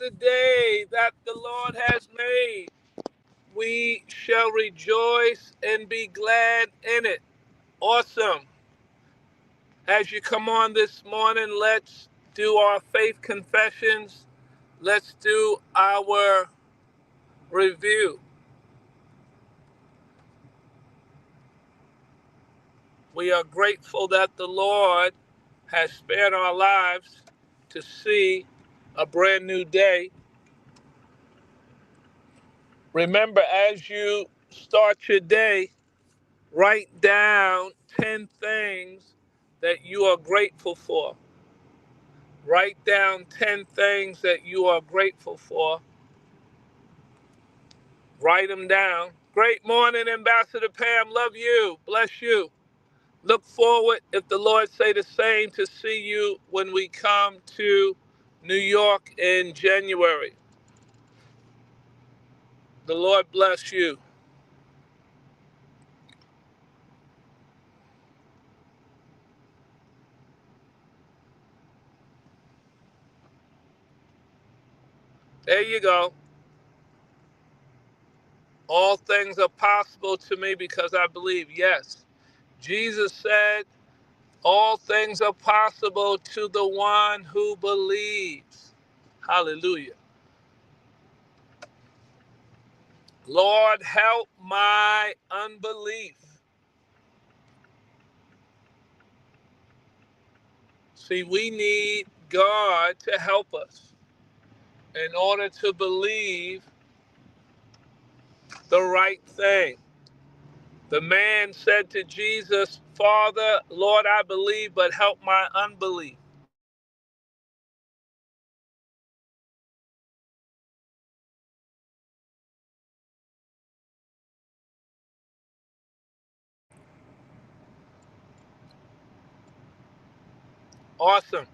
the day that the Lord has made. We shall rejoice and be glad in it. Awesome. As you come on this morning, let's do our faith confessions. Let's do our review. We are grateful that the Lord has spared our lives to see a brand new day. Remember, as you start your day, write down 10 things that you are grateful for. Write down 10 things that you are grateful for. Write them down. Great morning, Ambassador Pam. Love you. Bless you. Look forward, if the Lord say the same, to see you when we come to New York in January. The Lord bless you. There you go. All things are possible to me because I believe. Yes. Jesus said, all things are possible to the one who believes. Hallelujah. Lord, help my unbelief. See, we need God to help us in order to believe the right thing. The man said to Jesus, Father, Lord, I believe, but help my unbelief. Awesome.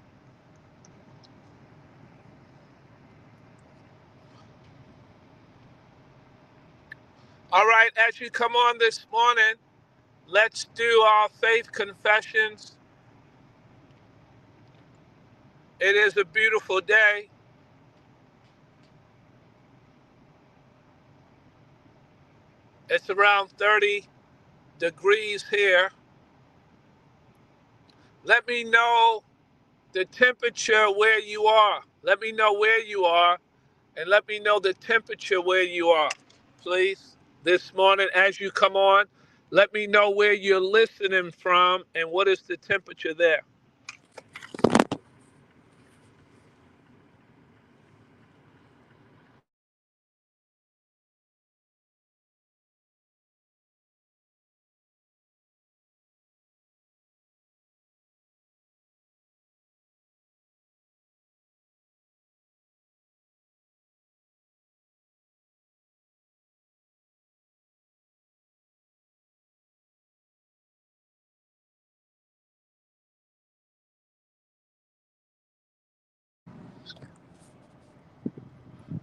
All right, as you come on this morning, let's do our faith confessions. It is a beautiful day. It's around 30 degrees here. Let me know the temperature where you are. Let me know where you are, and let me know the temperature where you are, please. This morning, as you come on, let me know where you're listening from and what is the temperature there.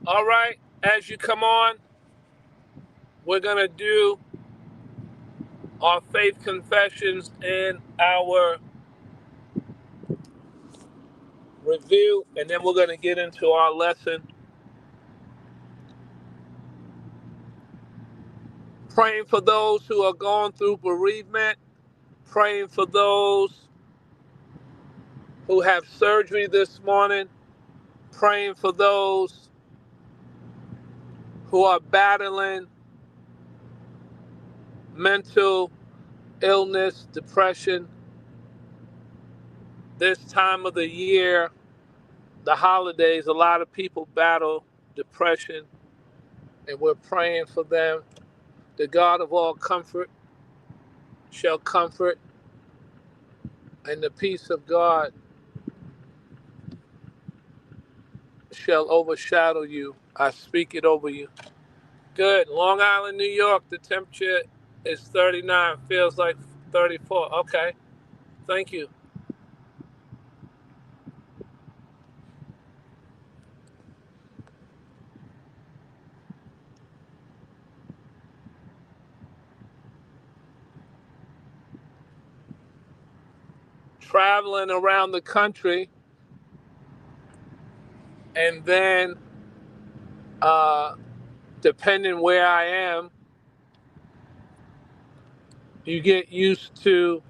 All right, as you come on, we're going to do our faith confessions and our review, and then we're going to get into our lesson. Praying for those who are going through bereavement, praying for those who have surgery this morning, praying for those who are battling mental illness, depression. This time of the year, the holidays, a lot of people battle depression, and we're praying for them. The God of all comfort shall comfort, and the peace of God shall overshadow you. I speak it over you. Good. Long Island, New York, the temperature is 39, feels like 34. Okay. Thank you. Traveling around the country, and then Uh, Depending where I am, you get used to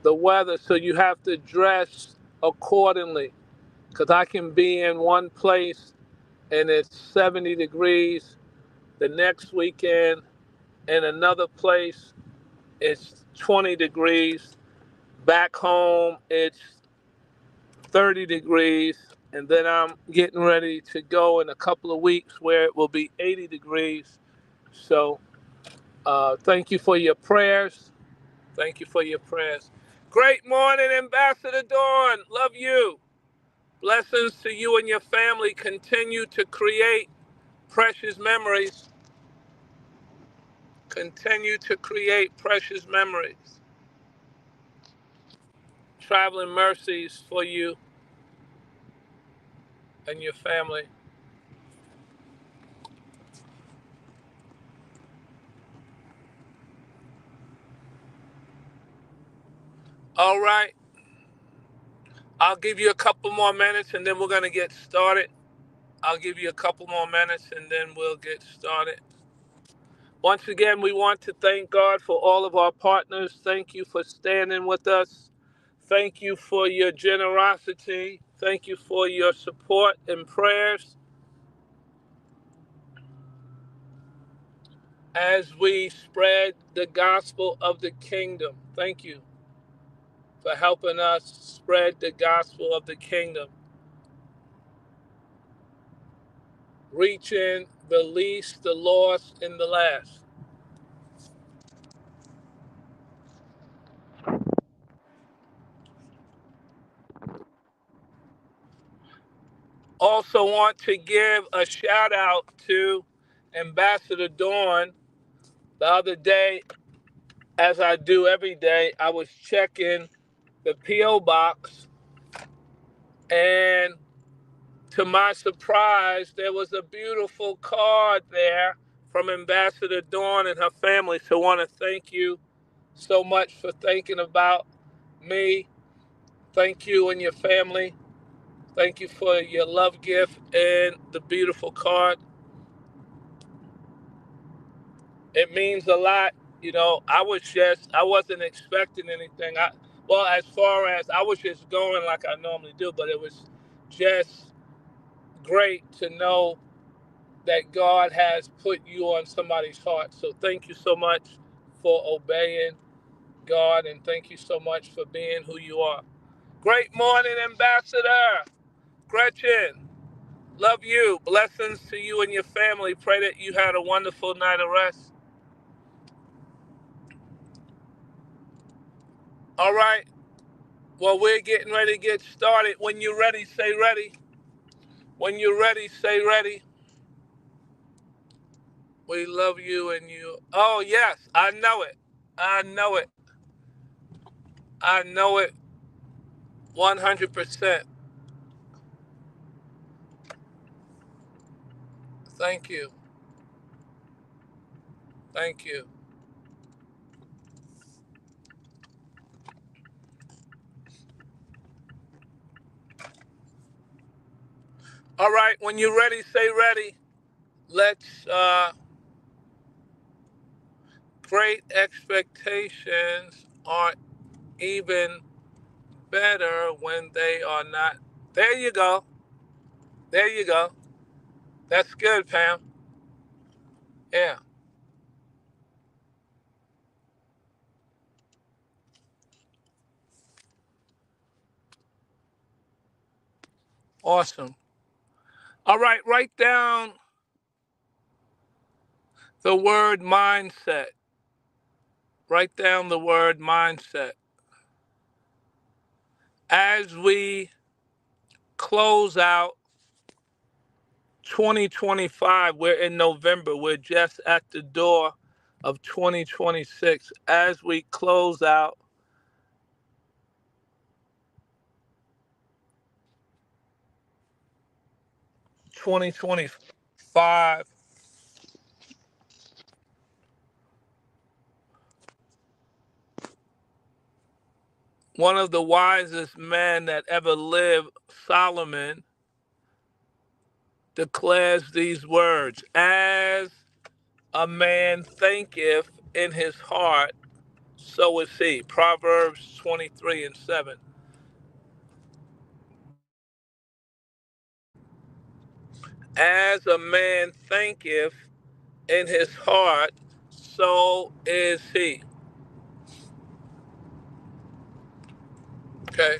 the weather, so you have to dress accordingly. Because I can be in one place and it's 70 degrees. The next weekend in another place, it's 20 degrees. Back home, it's 30 degrees. And then I'm getting ready to go in a couple of weeks where it will be 80 degrees. So thank you for your prayers. Thank you for your prayers. Great morning, Ambassador Dawn. Love you. Blessings to you and your family. Continue to create precious memories. Continue to create precious memories. Traveling mercies for you and your family. All right. I'll give you a couple more minutes and then we're going to get started. I'll give you a couple more minutes and then we'll get started. Once again, we want to thank God for all of our partners. Thank you for standing with us. Thank you for your generosity. Thank you for your support and prayers as we spread the gospel of the kingdom. Thank you for helping us spread the gospel of the kingdom, reaching the least, the lost, and the last. Also want to give a shout out to Ambassador Dawn. The other day, as I do every day, I was checking the P.O. box, and to my surprise, there was a beautiful card there from Ambassador Dawn and her family. So I want to thank you so much for thinking about me. Thank you and your family. Thank you for your love gift and the beautiful card. It means a lot. You know, I wasn't expecting anything. Well, as far as I was just going like I normally do, but it was just great to know that God has put you on somebody's heart. So thank you so much for obeying God, and thank you so much for being who you are. Great morning, Ambassador Gretchen. Love you. Blessings to you and your family. Pray that you had a wonderful night of rest. All right. Well, we're getting ready to get started. When you're ready, say ready. When you're ready, say ready. We love you and you. Oh, yes. I know it. I know it. I know it 100%. Thank you. Thank you. All right. When you're ready, say ready. Let's great expectations are even better when they are not. There you go. There you go. That's good, Pam. Yeah. Awesome. All right. Write down the word mindset. Write down the word mindset. As we close out 2025, we're in November. We're just at the door of 2026. As we close out 2025, one of the wisest men that ever lived, Solomon, declares these words: as a man thinketh in his heart, so is he. Proverbs 23:7. As a man thinketh in his heart, so is he. Okay?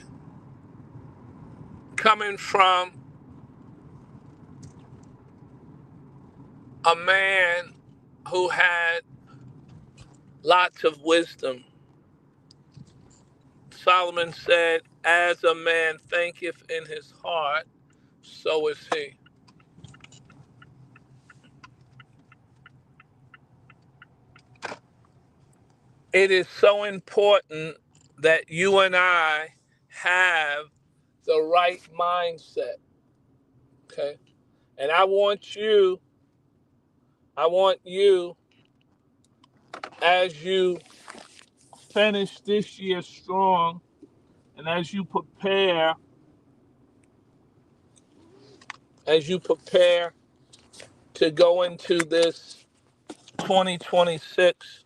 Coming from a man who had lots of wisdom. Solomon said, as a man thinketh in his heart, so is he. It is so important that you and I have the right mindset. Okay? And I want you, as you finish this year strong and as you prepare to go into this 2026,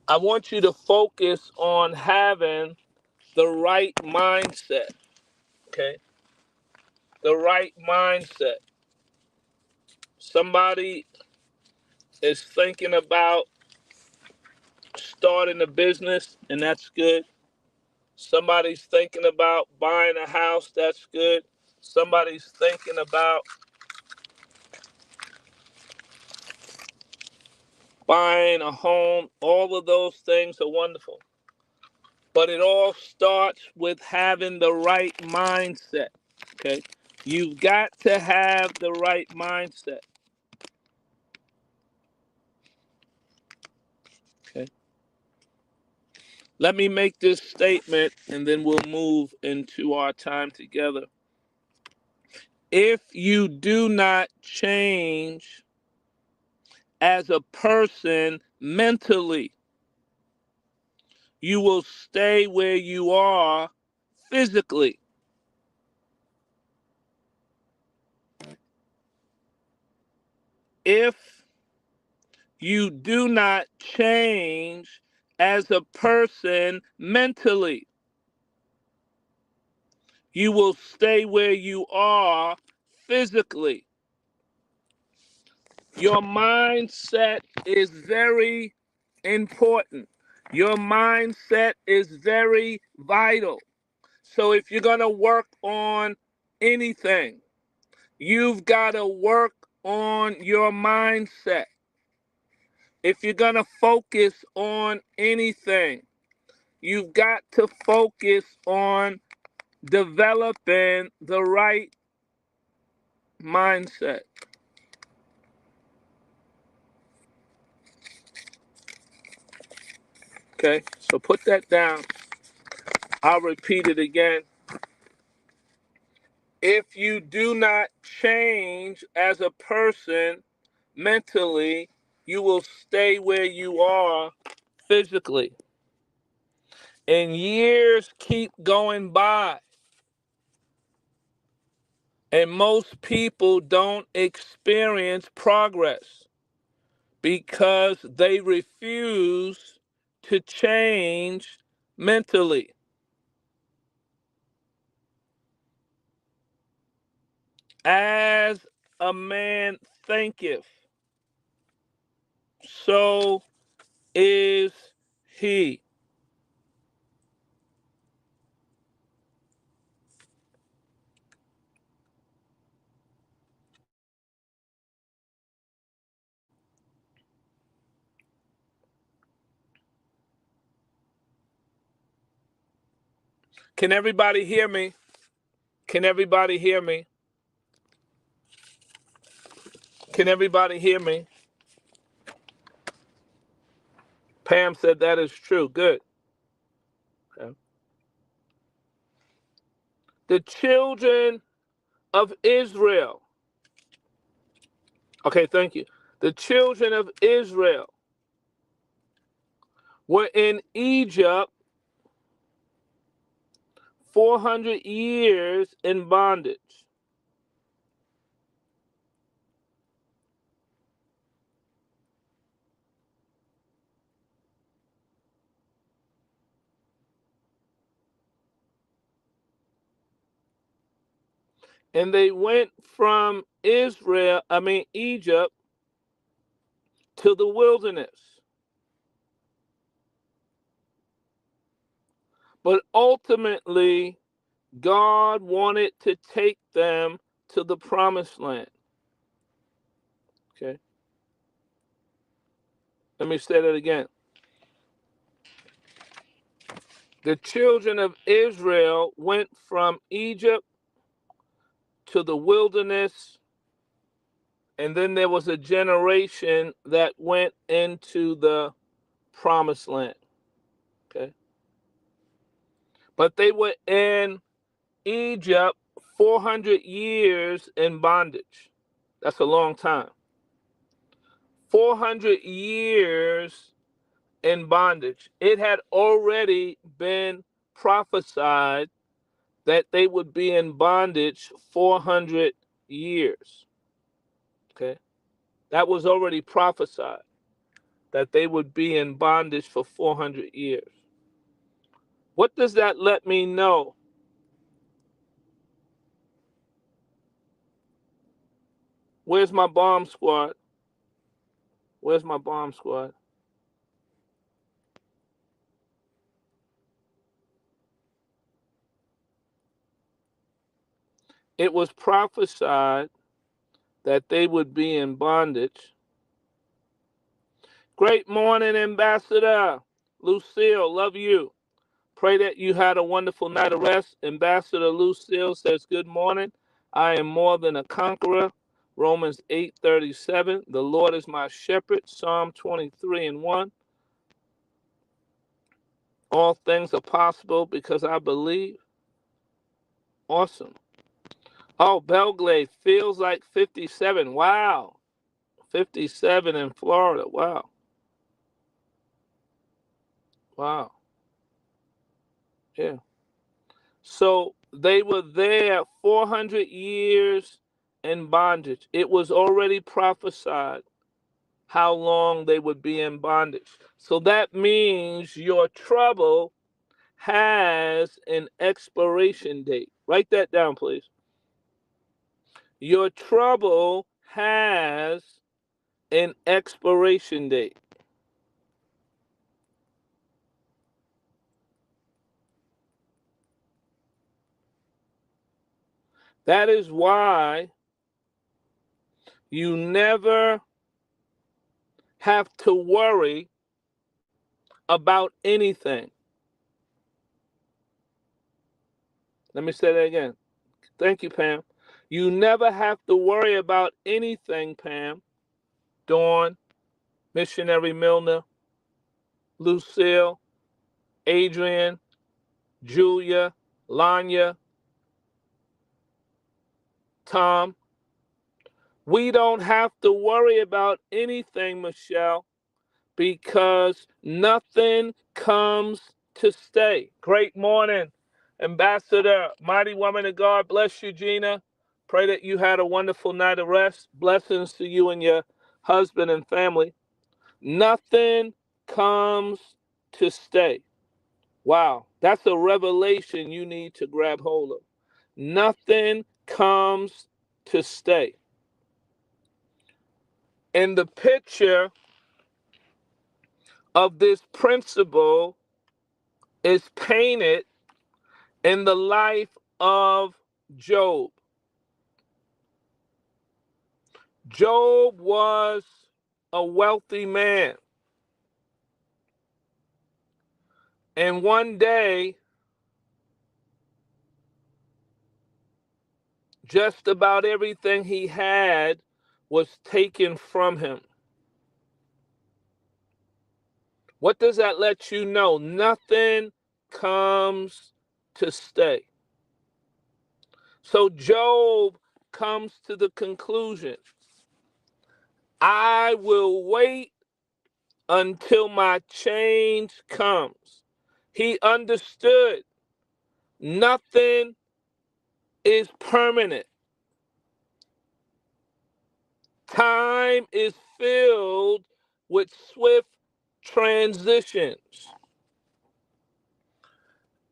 I want you to focus on having the right mindset. Okay? The right mindset. Somebody is thinking about starting a business, and that's good. Somebody's thinking about buying a house, that's good. Somebody's thinking about buying a home. All of those things are wonderful. But it all starts with having the right mindset. Okay? You've got to have the right mindset. Okay? Let me make this statement and then we'll move into our time together. If you do not change as a person mentally, you will stay where you are physically. If you do not change as a person mentally, you will stay where you are physically. Your mindset is very important. Your mindset is very vital. So if you're going to work on anything, you've got to work on your mindset. If you're going to focus on anything, you've got to focus on developing the right mindset. Okay, so put that down. I'll repeat it again. If you do not change as a person mentally, you will stay where you are physically. And years keep going by. And most people don't experience progress because they refuse to change mentally. As a man thinketh, so is he. Can everybody hear me? Can everybody hear me? Can everybody hear me? Pam said that is true. Good. Okay. The children of Israel. Okay, thank you. The children of Israel were in Egypt 400 years in bondage. And they went from Egypt to the wilderness. But ultimately, God wanted to take them to the promised land. Okay. Let me say that again. The children of Israel went from Egypt to the wilderness, and then there was a generation that went into the promised land. Okay. But they were in Egypt 400 years in bondage. That's a long time. 400 years in bondage. It had already been prophesied that they would be in bondage 400 years. Okay. That was already prophesied, that they would be in bondage for 400 years. What does that let me know? Where's my bomb squad? Where's my bomb squad? It was prophesied that they would be in bondage. Great morning, Ambassador Lucille. Love you. Pray that you had a wonderful night of rest. Ambassador Lucille says, good morning. I am more than a conqueror. Romans 8:37. The Lord is my shepherd. Psalm 23:1. All things are possible because I believe. Awesome. Oh, Belgrade feels like 57. Wow. 57 in Florida. Wow. Wow. Yeah. So they were there 400 years in bondage. It was already prophesied how long they would be in bondage. So that means your trouble has an expiration date. Write that down, please. Your trouble has an expiration date. That is why you never have to worry about anything. Let me say that again. Thank you, Pam. You never have to worry about anything, Pam. Dawn, Missionary Milner, Lucille, Adrian, Julia, Lanya, Tom. We don't have to worry about anything, Michelle, because nothing comes to stay. Great morning, Ambassador, mighty woman of God. Bless you, Gina. Pray that you had a wonderful night of rest. Blessings to you and your husband and family. Nothing comes to stay. Wow, that's a revelation you need to grab hold of. Nothing comes to stay. And the picture of this principle is painted in the life of Job. Job was a wealthy man. And one day, just about everything he had was taken from him. What does that let you know? Nothing comes to stay. So Job comes to the conclusion, I will wait until my change comes. He understood nothing is permanent. Time is filled with swift transitions.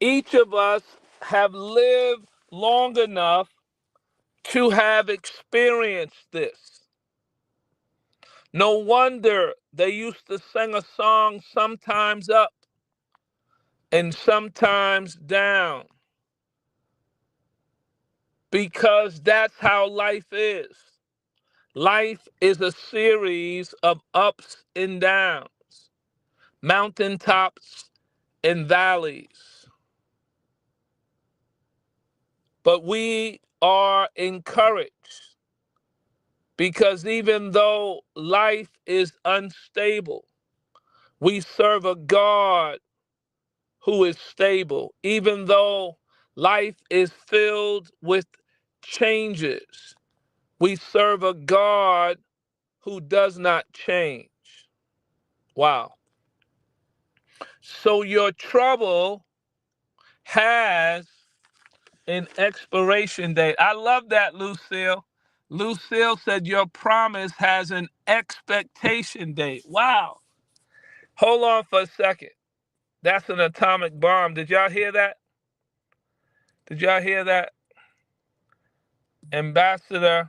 Each of us have lived long enough to have experienced this. No wonder they used to sing a song sometimes up and sometimes down, because that's how life is. Life is a series of ups and downs, mountaintops and valleys. But we are encouraged because even though life is unstable, we serve a God who is stable. Even though life is filled with changes, we serve a God who does not change. Wow. So your trouble has an expiration date. I love that, Lucille. Lucille said your promise has an expectation date. Wow. Hold on for a second. That's an atomic bomb. Did y'all hear that? Did y'all hear that? Ambassador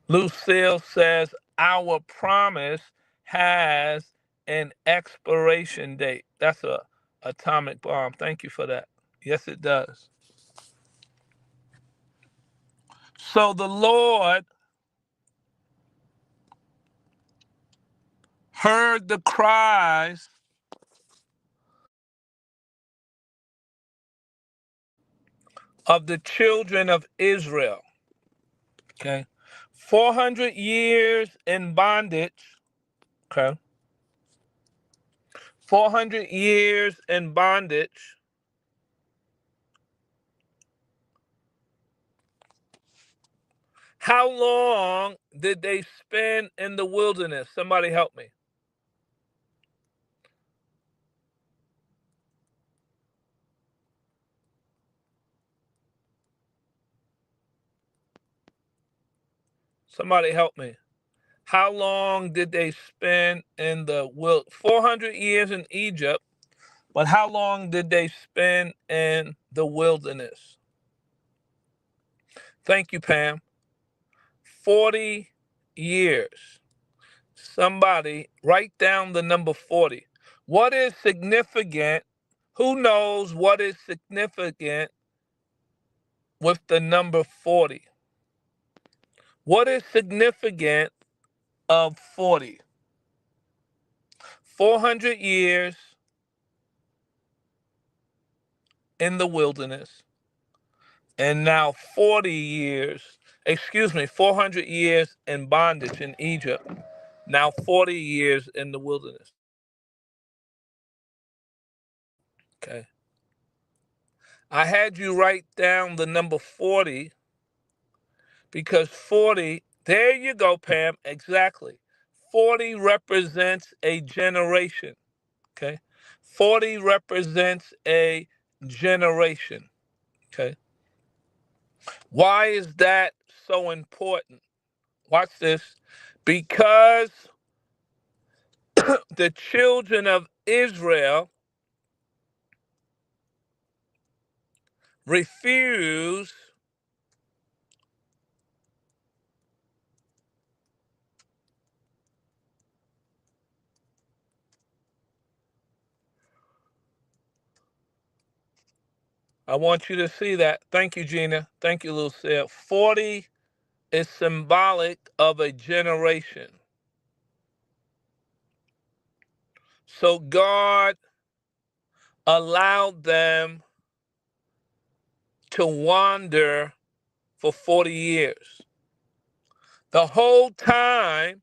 Lucille says our promise has an expiration date. That's a atomic bomb. Thank you for that. Yes, it does. So the Lord heard the cries of the children of Israel. Okay. 400 years in bondage. Okay. 400 years in bondage. How long did they spend in the wilderness? Somebody help me. Somebody help me. How long did they spend in the 400 years in Egypt, but how long did they spend in the wilderness? Thank you, Pam. 40 years. Somebody write down the number 40. What is significant? Who knows what is significant with the number 40? What is significant of 40? 400 years in the wilderness, and now 400 years in bondage in Egypt, now 40 years in the wilderness. Okay. I had you write down the number 40 because 40, there you go, Pam, exactly. 40 represents a generation. Okay. 40 represents a generation. Okay. Why is that so important? Watch this. Because the children of Israel refuse I want you to see that. Thank you, Gina. Thank you, Lucille. 40 is symbolic of a generation. So God allowed them to wander for 40 years. The whole time,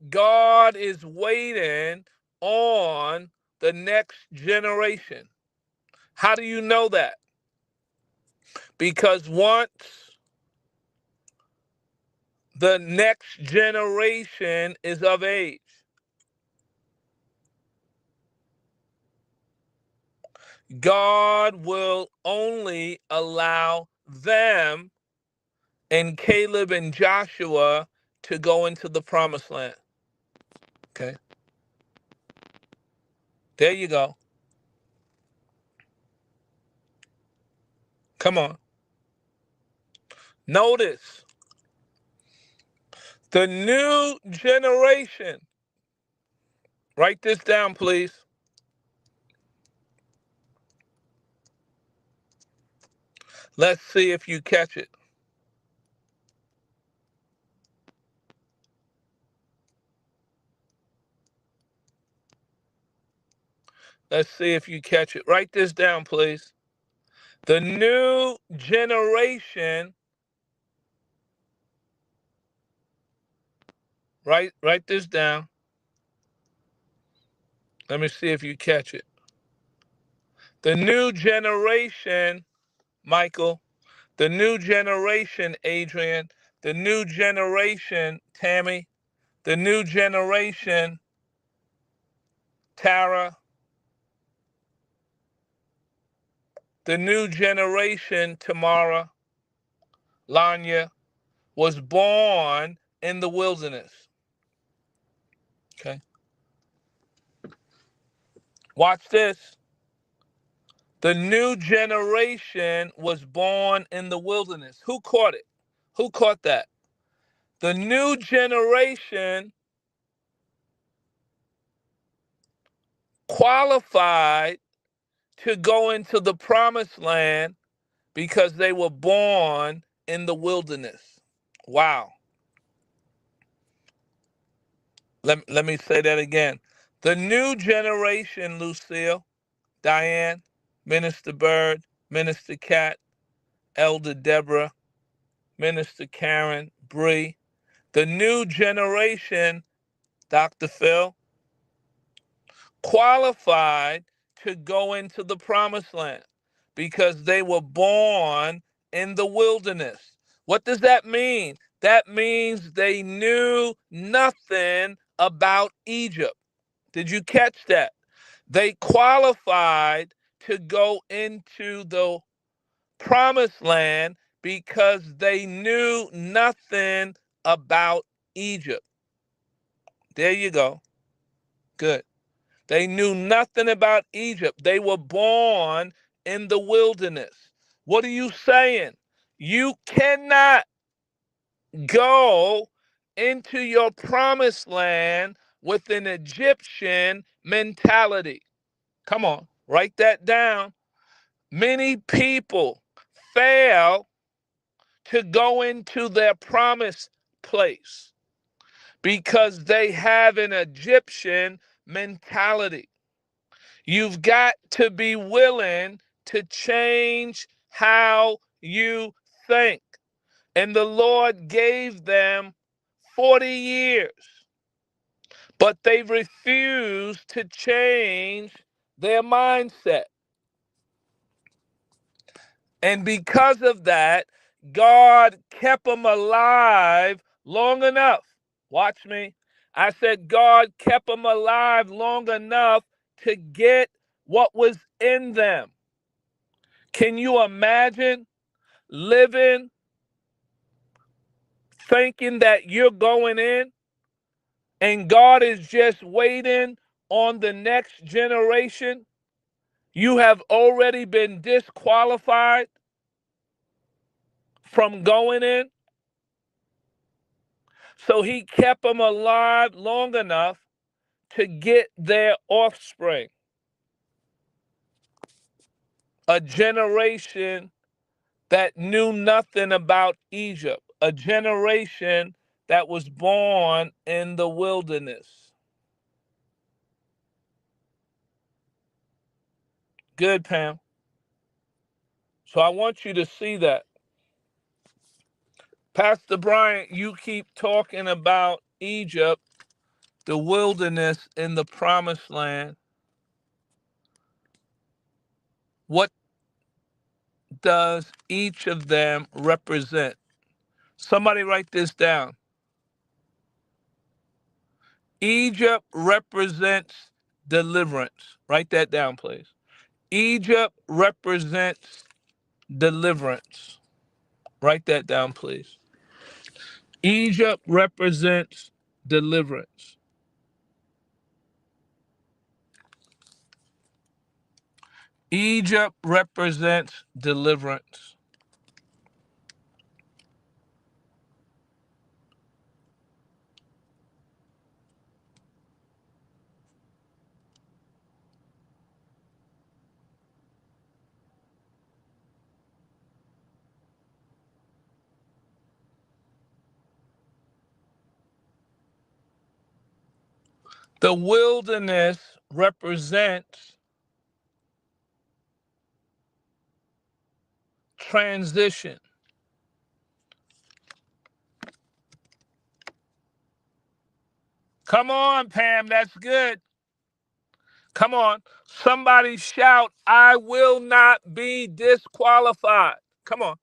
God is waiting on the next generation. How do you know that? Because once the next generation is of age, God will only allow them and Caleb and Joshua to go into the promised land. Okay. There you go. Come on. Notice the new generation. Write this down, please. Let's see if you catch it. Let's see if you catch it. Write this down, please. The new generation. Write this down. Let me see if you catch it. The new generation, Michael. The new generation, Adrian. The new generation, Tammy. The new generation, Tara. The new generation, Tamara, Lanya, was born in the wilderness. Okay. Watch this. The new generation was born in the wilderness. Who caught it? Who caught that? The new generation qualified to go into the promised land because they were born in the wilderness. Wow. Let me say that again. The new generation, Lucille, Diane, Minister Bird, Minister Cat, Elder Deborah, Minister Karen, Bree, the new generation, Dr. Phil, qualified to go into the promised land because they were born in the wilderness. What does that mean? That means they knew nothing about Egypt. Did you catch that? They qualified to go into the promised land because they knew nothing about Egypt. There you go. Good. They knew nothing about Egypt. They were born in the wilderness. What are you saying? You cannot go into your promised land with an Egyptian mentality. Come on, write that down. Many people fail to go into their promised place because they have an Egyptian mentality. You've got to be willing to change how you think. And the Lord gave them 40 years, but they refused to change their mindset. And because of that, God kept them alive long enough. Watch me. I said God kept them alive long enough to get what was in them. Can you imagine living thinking that you're going in and God is just waiting on the next generation? You have already been disqualified from going in. So he kept them alive long enough to get their offspring. A generation that knew nothing about Egypt. A generation that was born in the wilderness. Good, Pam. So I want you to see that. Pastor Bryant, you keep talking about Egypt, the wilderness, in the promised land. What does each of them represent? Somebody write this down. Egypt represents deliverance. Write that down, please. Egypt represents deliverance. Write that down, please. Egypt represents deliverance. Egypt represents deliverance. The wilderness represents transition. Come on, Pam, that's good. Come on. Somebody shout, I will not be disqualified. Come on.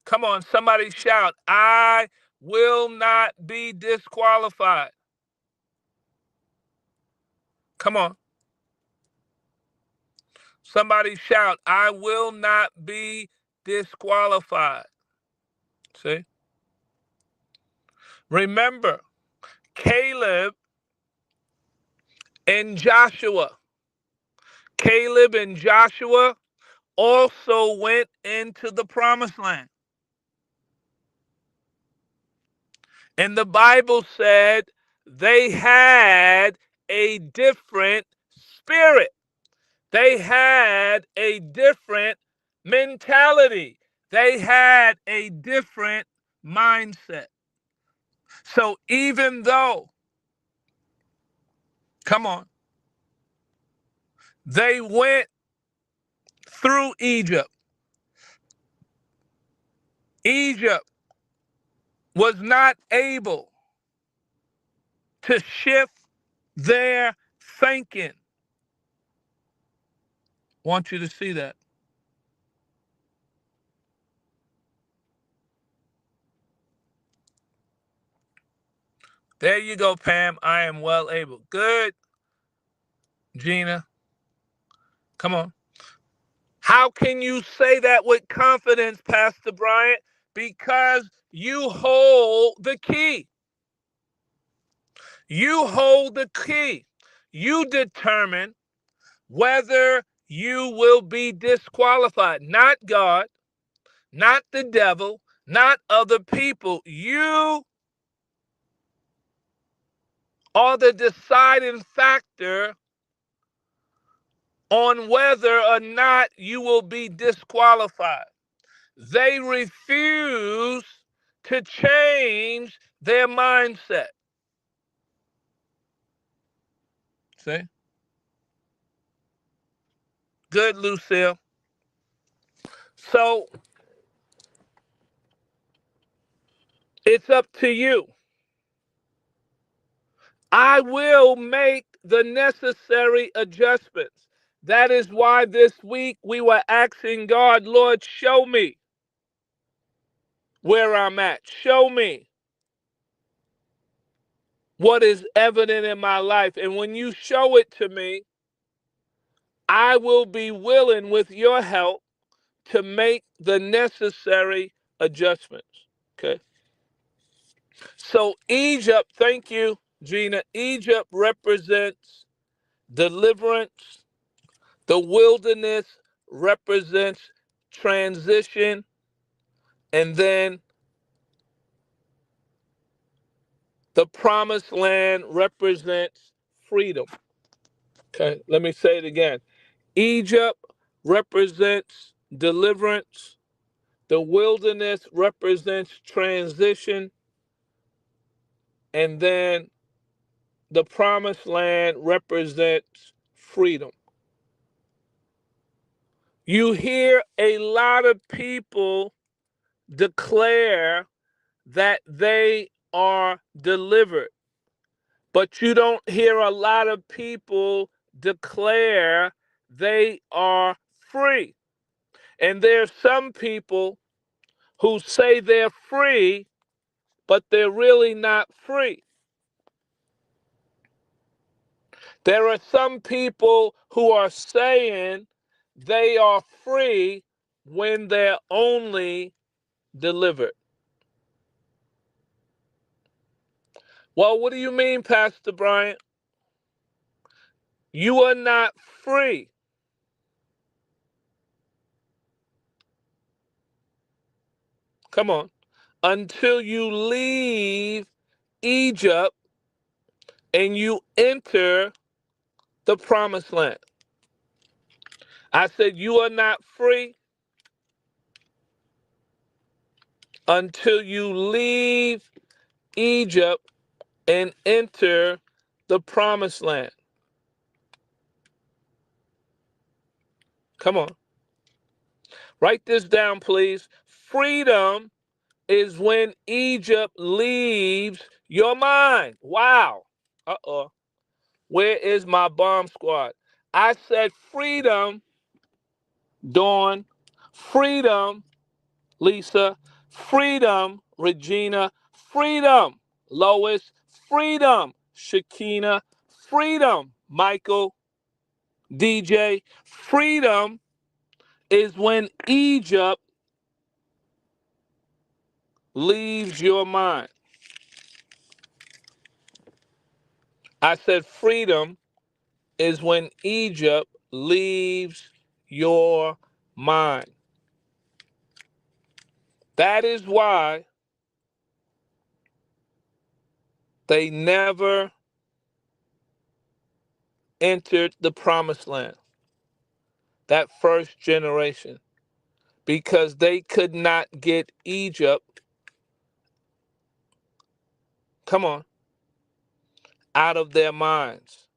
Come on. Somebody shout, I will not be disqualified. Come on. Somebody shout, I will not be disqualified. See? Remember, Caleb and Joshua. Caleb and Joshua also went into the promised land. And the Bible said they had a different spirit. They had a different mentality. They had a different mindset. So even though, come on, they went through Egypt, Egypt was not able to shift their thinking. Want you to see that. There you go, Pam. I am well able. Good, Gina. Come on. How can you say that with confidence, Pastor Bryant? Because you hold the key. You hold the key. You determine whether you will be disqualified. Not God, not the devil, not other people. You are the deciding factor on whether or not you will be disqualified. They refuse to change their mindset. See? Good, Lucille. So it's up to you. I will make the necessary adjustments. That is why this week we were asking God, Lord, show me where I'm at. Show me what is evident in my life. And when you show it to me, I will be willing, with your help, to make the necessary adjustments. Okay. So Egypt, thank you, Gina. Egypt represents deliverance. The wilderness represents transition. And then the promised land represents freedom. Okay, let me say it again. Egypt represents deliverance. The wilderness represents transition. And then the promised land represents freedom. You hear a lot of people declare that they are delivered, but you don't hear a lot of people declare they are free. And there's some people who say they're free, but they're really not free. There are some people who are saying they are free when they're only delivered. Well, what do you mean, Pastor Bryant? You are not free. Come on. Until you leave Egypt and you enter the promised land. I said, you are not free until you leave Egypt and enter the promised land. Come on. Write this down, please. Freedom is when Egypt leaves your mind. Wow. Uh-oh. Where is my bomb squad? I said freedom, Dawn. Freedom, Lisa. Freedom, Regina. Freedom, Lois. Freedom, Shakina. Freedom, Michael. DJ. Freedom is when Egypt leaves your mind. I said freedom is when Egypt leaves your mind. That is why they never entered the promised land, that first generation, because they could not get Egypt, come on, out of their minds.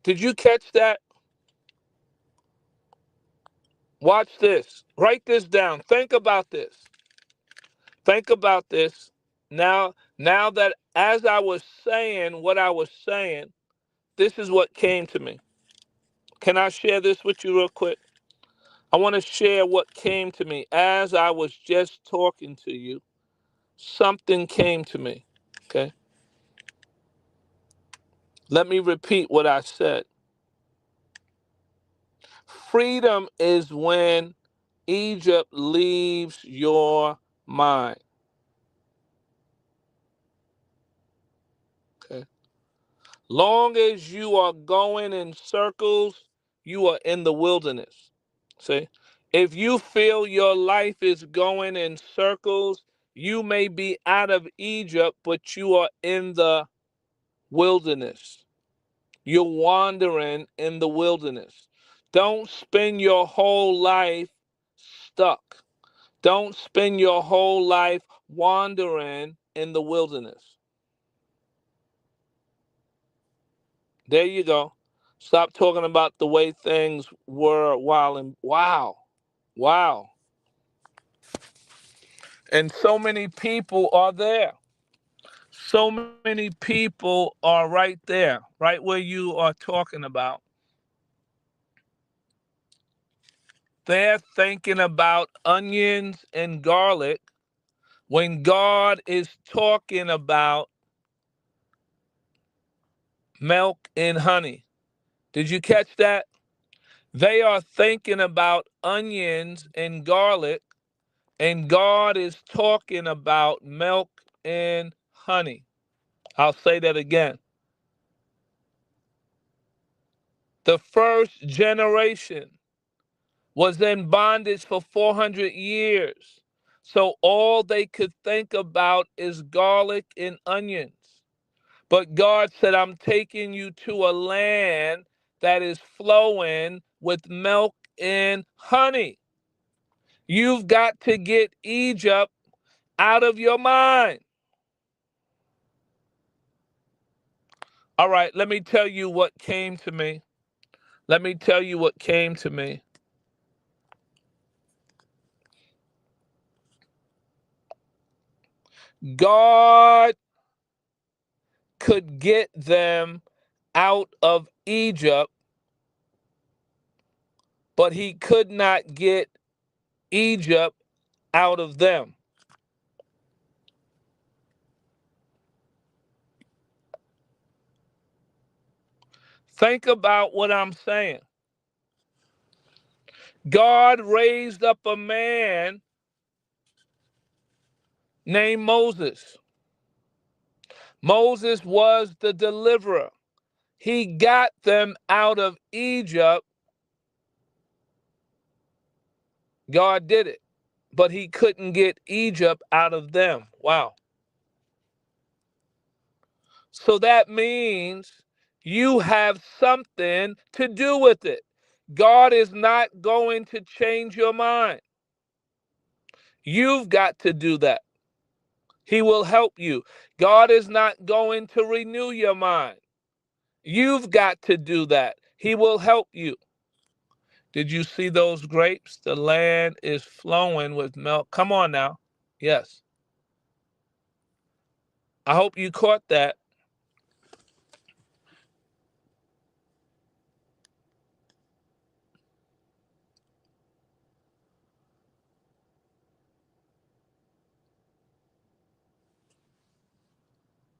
Did you catch that? Watch this. Write this down. Think about this. Think about this. Now that as I was saying what I was saying, this is what came to me. Can I share this with you real quick? I want to share what came to me as I was just talking to you. Something came to me. Okay. Let me repeat what I said. Freedom is when Egypt leaves your mind. Okay. Long as you are going in circles, you are in the wilderness. See? If you feel your life is going in circles, you may be out of Egypt, but you are in the wilderness. You're wandering in the wilderness. Don't spend your whole life stuck. Don't spend your whole life wandering in the wilderness. There you go. Stop talking about the way things were a while and wow. Wow. And so many people are there. So many people are right there, right where you are talking about. They're thinking about onions and garlic when God is talking about milk and honey. Did you catch that? They are thinking about onions and garlic, and God is talking about milk and honey. I'll say that again. The first generation was in bondage for 400 years. So all they could think about is garlic and onions. But God said, I'm taking you to a land that is flowing with milk and honey. You've got to get Egypt out of your mind. All right, let me tell you what came to me. Let me tell you what came to me. God could get them out of Egypt, but he could not get Egypt out of them. Think about what I'm saying. God raised up a man named Moses. Moses was the deliverer. He got them out of Egypt. God did it, but he couldn't get Egypt out of them. Wow. So that means you have something to do with it. God is not going to change your mind. You've got to do that. He will help you. God is not going to renew your mind. You've got to do that. He will help you. Did you see those grapes? The land is flowing with milk. Come on now. Yes. I hope you caught that.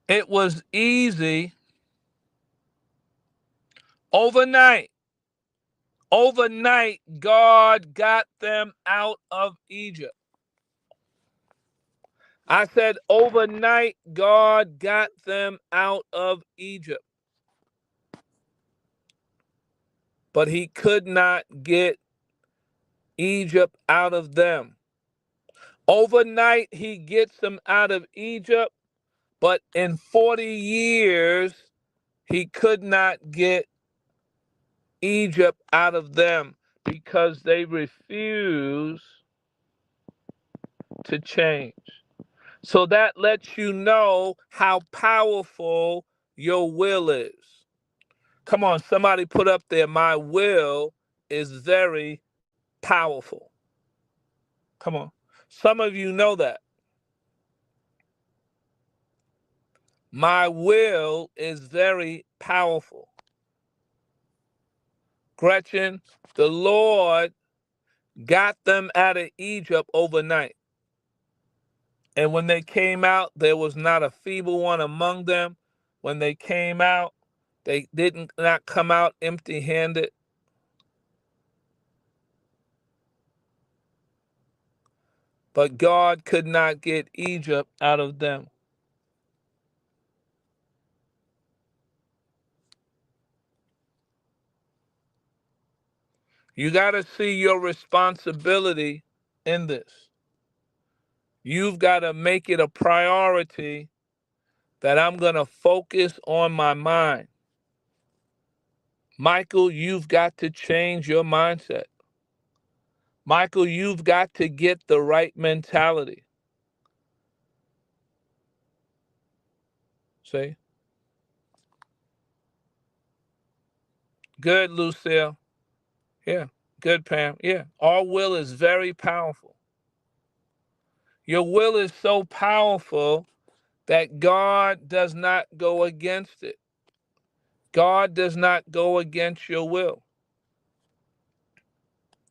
It was easy overnight. Overnight, God got them out of Egypt. I said, overnight, God got them out of Egypt. But he could not get Egypt out of them. Overnight, he gets them out of Egypt, but in 40 years, he could not get Egypt out of them because they refuse to change. So that lets you know how powerful your will is. Come on, somebody put up there, my will is very powerful. Come on. Some of you know that. My will is very powerful. Gretchen, the Lord got them out of Egypt overnight. And when they came out, there was not a feeble one among them. When they came out, they didn't not come out empty-handed. But God could not get Egypt out of them. You got to see your responsibility in this. You've got to make it a priority that I'm going to focus on my mind. Michael, you've got to change your mindset. Michael, you've got to get the right mentality. See? Good, Lucille. Yeah. Good, Pam. Yeah. Our will is very powerful. Your will is so powerful that God does not go against it. God does not go against your will.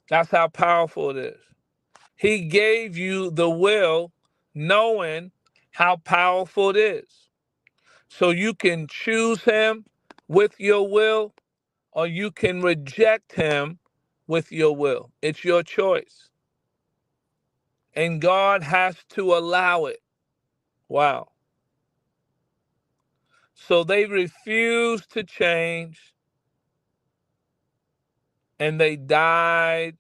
That's how powerful it is. He gave you the will knowing how powerful it is. So you can choose him with your will or you can reject him with your will. It's your choice. And God has to allow it. Wow. So they refused to change and they died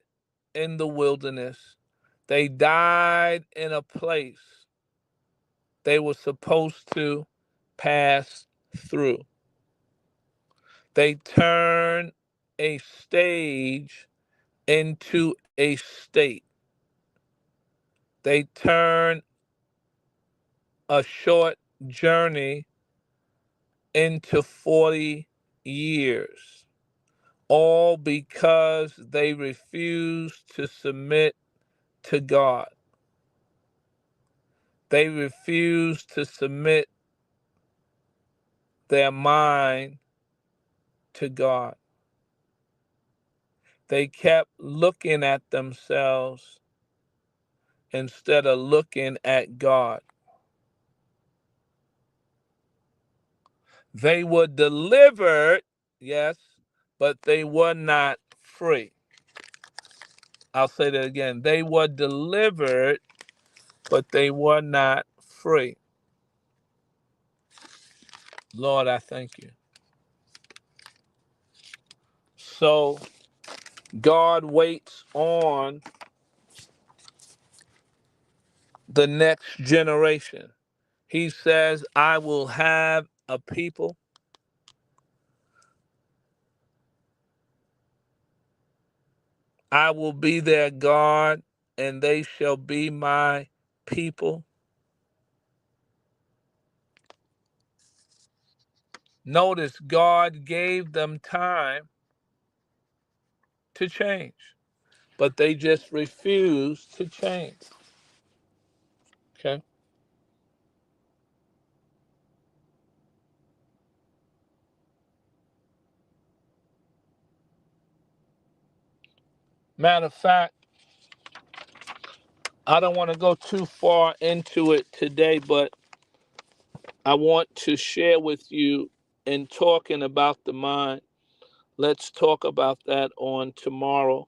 in the wilderness. They died in a place they were supposed to pass through. They turned a stage into a state. They turned a short journey into 40 years, all because they refused to submit to God. They refused to submit their mind to God. They kept looking at themselves instead of looking at God. They were delivered, yes, but they were not free. I'll say that again. They were delivered, but they were not free. Lord, I thank you. So God waits on the next generation. He says, I will have a people. I will be their God, and they shall be my people. Notice God gave them time to change, but they just refused to change. Okay. Matter of fact, I don't want to go too far into it today, but I want to share with you in talking about the mind. Let's talk about that on tomorrow.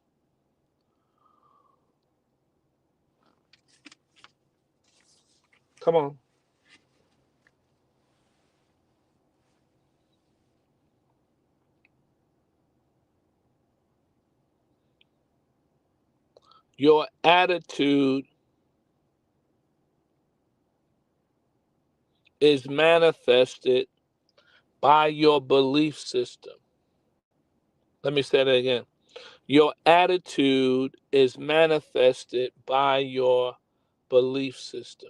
Come on. Your attitude is manifested by your belief system. Let me say that again. Your attitude is manifested by your belief system.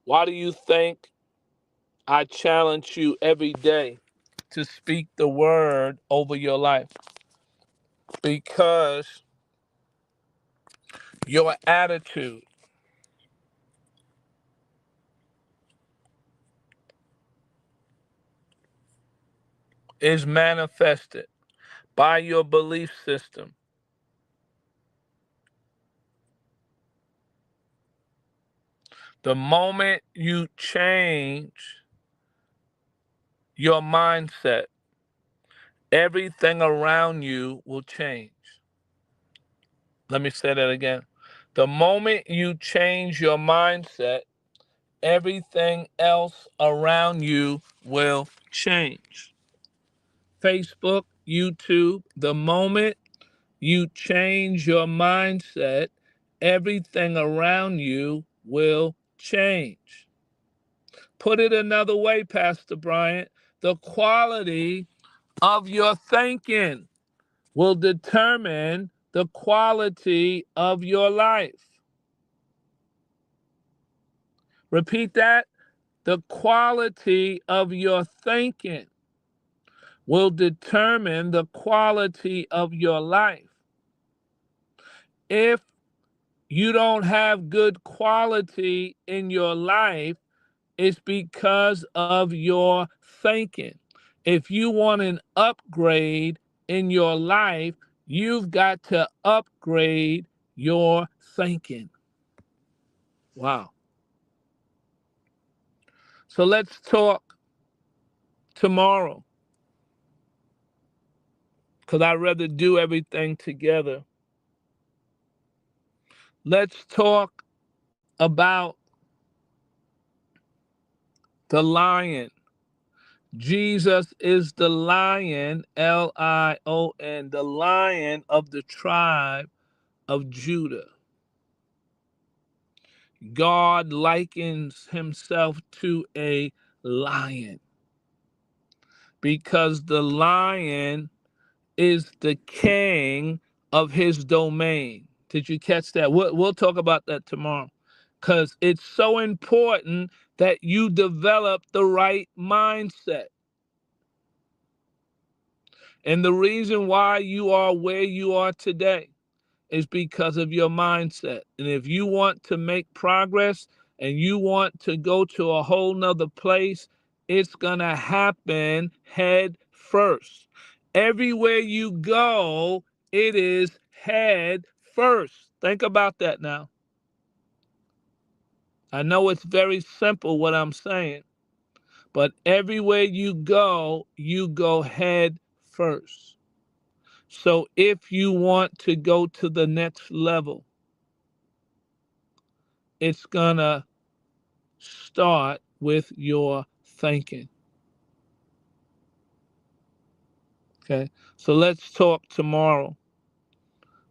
Why do you think I challenge you every day to speak the word over your life? Because your attitude is manifested by your belief system. The moment you change your mindset, everything around you will change. Let me say that again. The moment you change your mindset, everything else around you will change. Facebook, YouTube, the moment you change your mindset, everything around you will change. Put it another way, Pastor Bryant, the quality of your thinking will determine the quality of your life. Repeat that. The quality of your thinking will determine the quality of your life. If you don't have good quality in your life, it's because of your thinking. If you want an upgrade in your life, you've got to upgrade your thinking. Wow. So let's talk tomorrow, because I'd rather do everything together. Let's talk about the lion. Jesus is the lion, Lion, the lion of the tribe of Judah. God likens himself to a lion because the lion is the king of his domain. Did you catch that? We'll talk about that tomorrow because it's so important that you develop the right mindset. And the reason why you are where you are today is because of your mindset. And if you want to make progress and you want to go to a whole nother place, it's going to happen head first. Everywhere you go, it is head first. Think about that now. I know it's very simple what I'm saying, but everywhere you go head first. So if you want to go to the next level, it's gonna start with your thinking. Okay. So let's talk tomorrow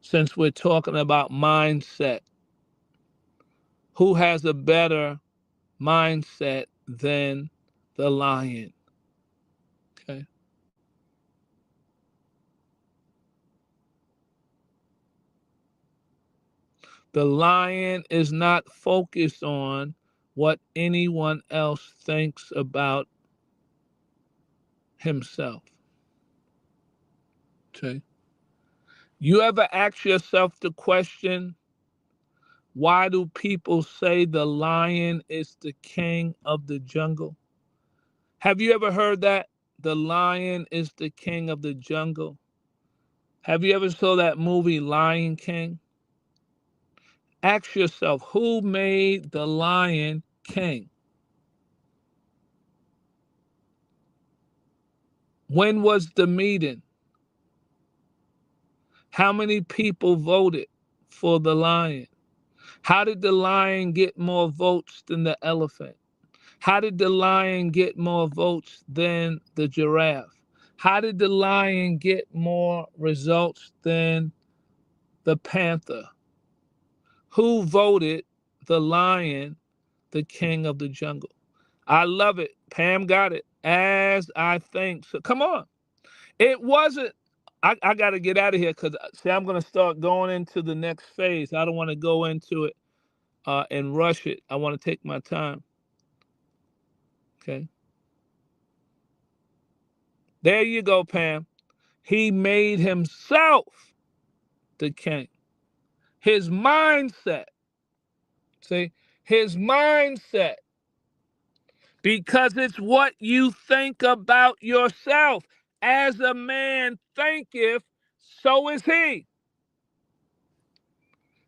since we're talking about mindset. Who has a better mindset than the lion? Okay. The lion is not focused on what anyone else thinks about himself. Okay. You ever ask yourself the question, why do people say the lion is the king of the jungle? Have you ever heard that? The lion is the king of the jungle. Have you ever saw that movie Lion King? Ask yourself, who made the lion king? When was the meeting? How many people voted for the lion? How did the lion get more votes than the elephant? How did the lion get more votes than the giraffe? How did the lion get more results than the panther? Who voted the lion the king of the jungle? I love it. Pam got it. As I think. So come on. It wasn't. I got to get out of here because see, I'm going to start going into the next phase. I don't want to go into it and rush it. I want to take my time. Okay. There you go, Pam. He made himself the king. His mindset. See, his mindset. Because it's what you think about yourself. As a man thinketh, so is he.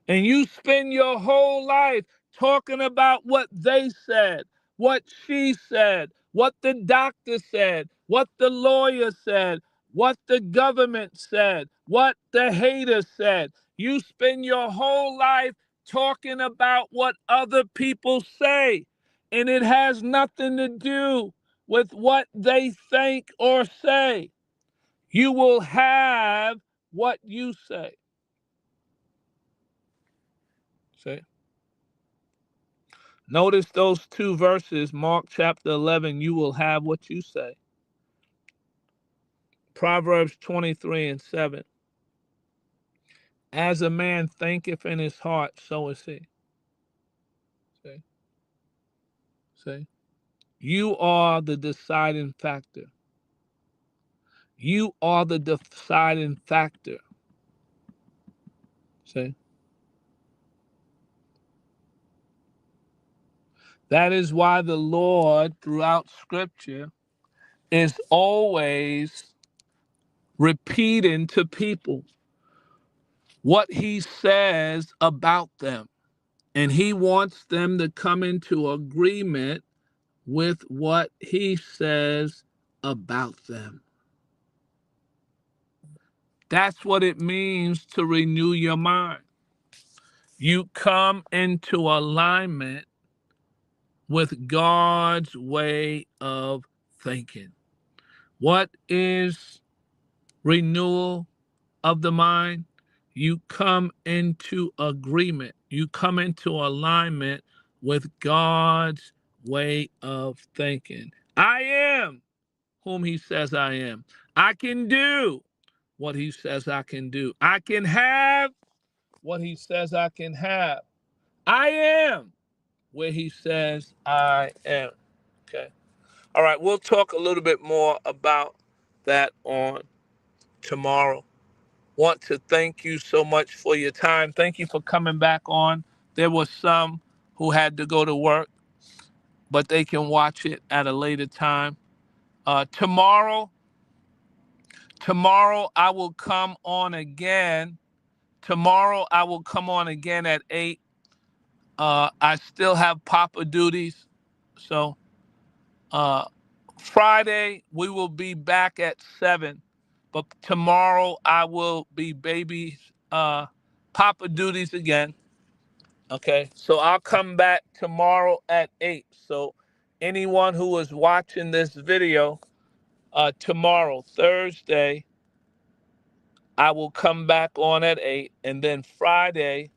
And you spend your whole life talking about what they said, what she said, what the doctor said, what the lawyer said, what the government said, what the hater said. You spend your whole life talking about what other people say, and it has nothing to do with what they think or say. You will have what you say. See? Notice those two verses, Mark chapter 11, you will have what you say. Proverbs 23:7. As a man thinketh in his heart, so is he. See? See? You are the deciding factor. You are the deciding factor. See? That is why the Lord, throughout Scripture, is always repeating to people what he says about them. And he wants them to come into agreement with what he says about them. That's what it means to renew your mind. You come into alignment with God's way of thinking. What is renewal of the mind? You come into agreement. You come into alignment with God's way of thinking. I am whom he says I am. I can do what he says I can do. I can have what he says I can have. I am where he says I am. Okay. All right. We'll talk a little bit more about that on tomorrow. Want to thank you so much for your time. Thank you for coming back on. There were some who had to go to work, but they can watch it at a later time. Tomorrow I will come on again. Tomorrow I will come on again at 8. I still have Papa duties. So Friday we will be back at 7. But tomorrow I will be baby Papa duties again. Okay. So I'll come back tomorrow at 8. So anyone who is watching this video, tomorrow, Thursday, I will come back on at 8, and then Friday,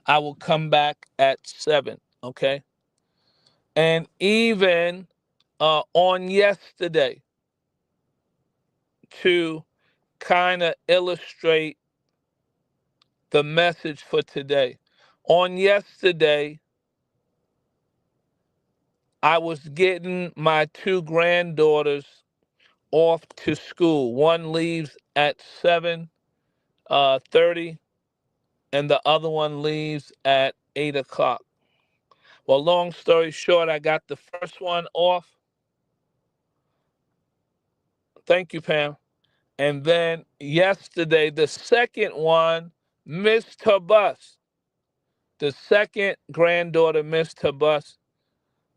I will come back at 7. Okay. And even on yesterday, to kind of illustrate the message for today. On yesterday, I was getting my two granddaughters off to school. One leaves at 7:30, and the other one leaves at 8 o'clock. Well, long story short, I got the first one off. Thank you, Pam. And then yesterday, the second one missed her bus. The second granddaughter missed her bus,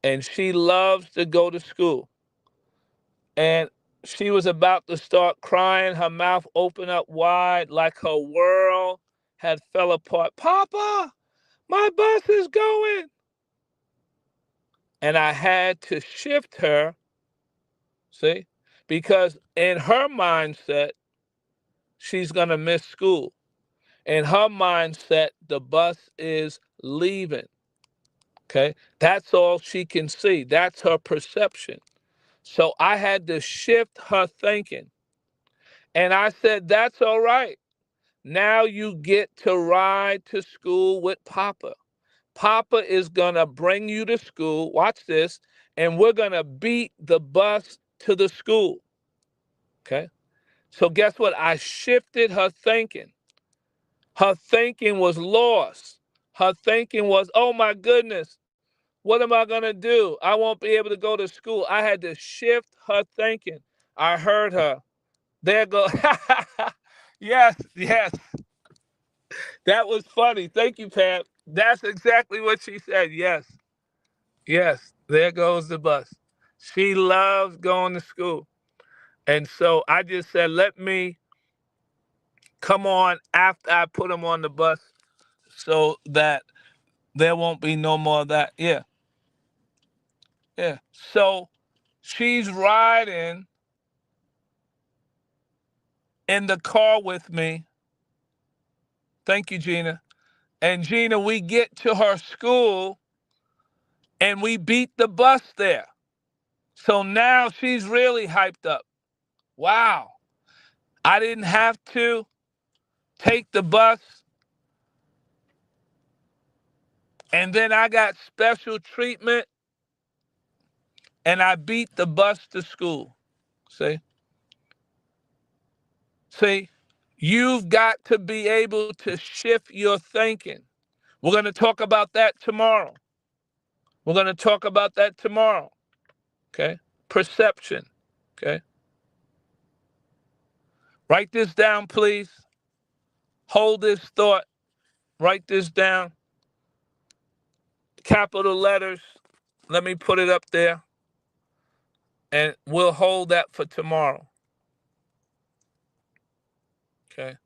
and she loves to go to school. And she was about to start crying, her mouth opened up wide like her world had fell apart. Papa, my bus is going. And I had to shift her, see, because in her mindset, she's going to miss school. In her mindset, the bus is leaving. Okay. That's all she can see. That's her perception. So I had to shift her thinking. And I said, that's all right. Now you get to ride to school with Papa. Papa is going to bring you to school. Watch this. And we're going to beat the bus to the school. Okay. So guess what? I shifted her thinking. Her thinking was lost. Her thinking was, oh my goodness, what am I going to do? I won't be able to go to school. I had to shift her thinking. I heard her. There go. Yes, yes. That was funny. Thank you, Pam. That's exactly what she said. Yes, yes. There goes the bus. She loves going to school. And so I just said, let me come on after I put them on the bus so that there won't be no more of that. Yeah, yeah. So she's riding in the car with me. Thank you, Gina. And Gina, we get to her school and we beat the bus there. So now she's really hyped up. Wow. I didn't have to take the bus. And then I got special treatment and I beat the bus to school. See? See, you've got to be able to shift your thinking. We're going to talk about that tomorrow. We're going to talk about that tomorrow. Okay? Perception. Okay? Write this down, please. Hold this thought. Write this down. Capital letters. Let me put it up there. And we'll hold that for tomorrow. Okay?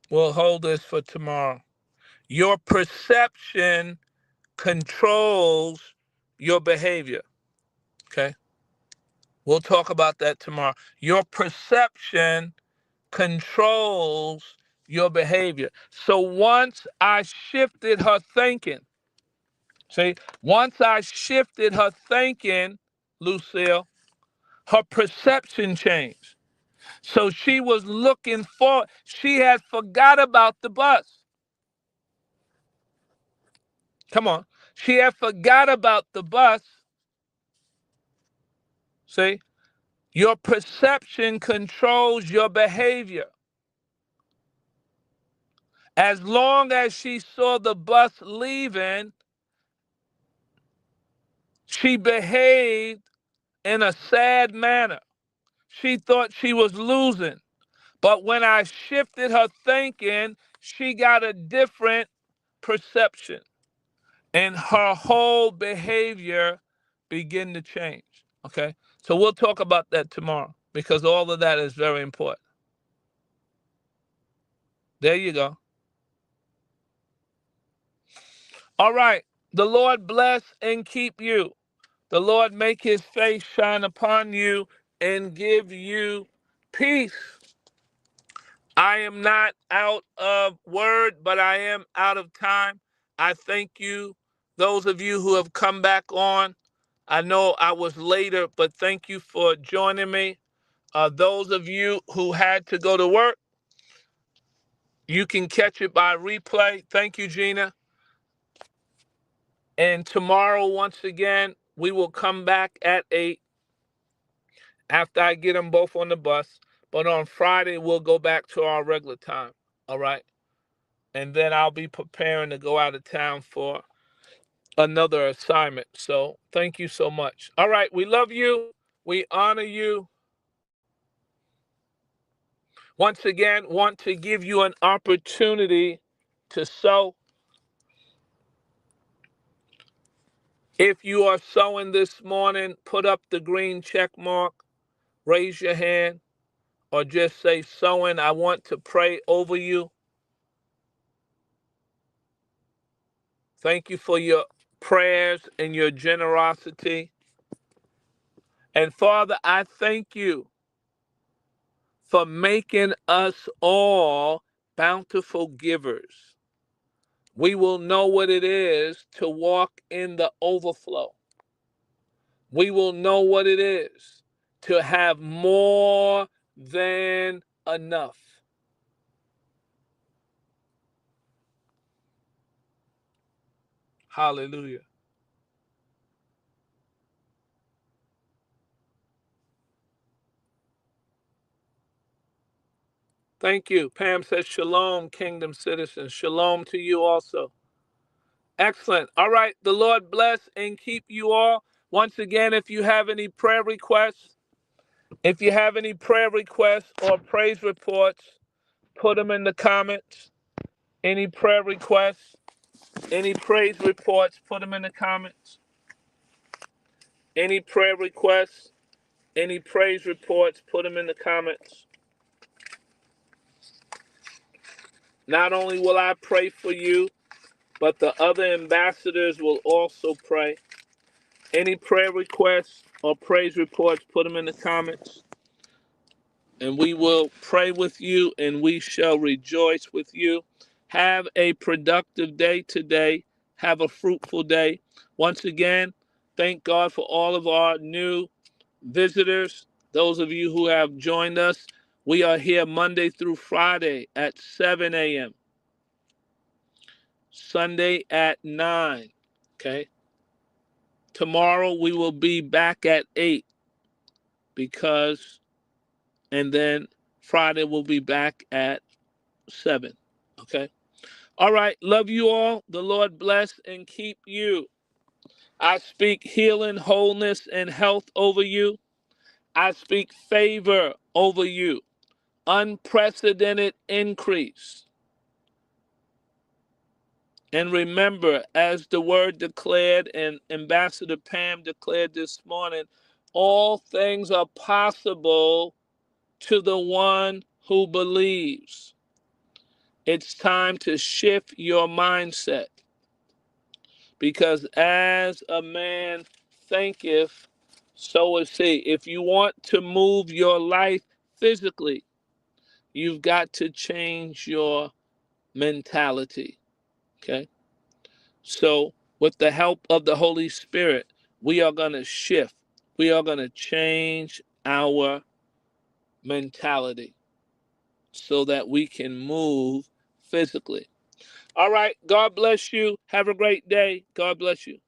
We'll hold this for tomorrow. Your perception controls your behavior. Okay? We'll talk about that tomorrow. Your perception controls your behavior. So once I shifted her thinking, see, once I shifted her thinking, Lucille, her perception changed. So she was looking for, she had forgot about the bus. Come on. She had forgot about the bus. See, your perception controls your behavior. As long as she saw the bus leaving, she behaved in a sad manner. She thought she was losing. But when I shifted her thinking, she got a different perception. And her whole behavior began to change. Okay? So we'll talk about that tomorrow because all of that is very important. There you go. All right. The Lord bless and keep you. The Lord make his face shine upon you and give you peace. I am not out of word, but I am out of time. I thank you, those of you who have come back on. I know I was later, but thank you for joining me. Those of you who had to go to work, you can catch it by replay. Thank you, Gina. And tomorrow, once again, we will come back at 8 after I get them both on the bus. But on Friday, we'll go back to our regular time. All right. And then I'll be preparing to go out of town for another assignment. So thank you so much. All right. We love you. We honor you. Once again, want to give you an opportunity to sow. If you are sowing this morning, put up the green check mark, raise your hand, or just say sowing. I want to pray over you. Thank you for your prayers and your generosity. And Father, I thank you for making us all bountiful givers. We will know what it is to walk in the overflow. We will know what it is to have more than enough. Hallelujah. Thank you. Pam says, Shalom, kingdom citizens. Shalom to you also. Excellent. All right. The Lord bless and keep you all. Once again, if you have any prayer requests, or praise reports, put them in the comments. Any prayer requests, any praise reports, put them in the comments. Any prayer requests, any praise reports, put them in the comments. Not only will I pray for you, but the other ambassadors will also pray. Any prayer requests or praise reports, put them in the comments. And we will pray with you and we shall rejoice with you. Have a productive day today. Have a fruitful day. Once again, thank God for all of our new visitors, those of you who have joined us. We are here Monday through Friday at 7 a.m., Sunday at 9. Okay. Tomorrow we will be back at 8 and then Friday we'll be back at 7. Okay. All right. Love you all. The Lord bless and keep you. I speak healing, wholeness, and health over you. I speak favor over you. Unprecedented increase. And remember, as the word declared and Ambassador Pam declared this morning, all things are possible to the one who believes. It's time to shift your mindset, because as a man thinketh, so is he. If you want to move your life physically, you've got to change your mentality. Okay? So, with the help of the Holy Spirit, we are going to shift. We are going to change our mentality so that we can move physically. All right. God bless you. Have a great day. God bless you.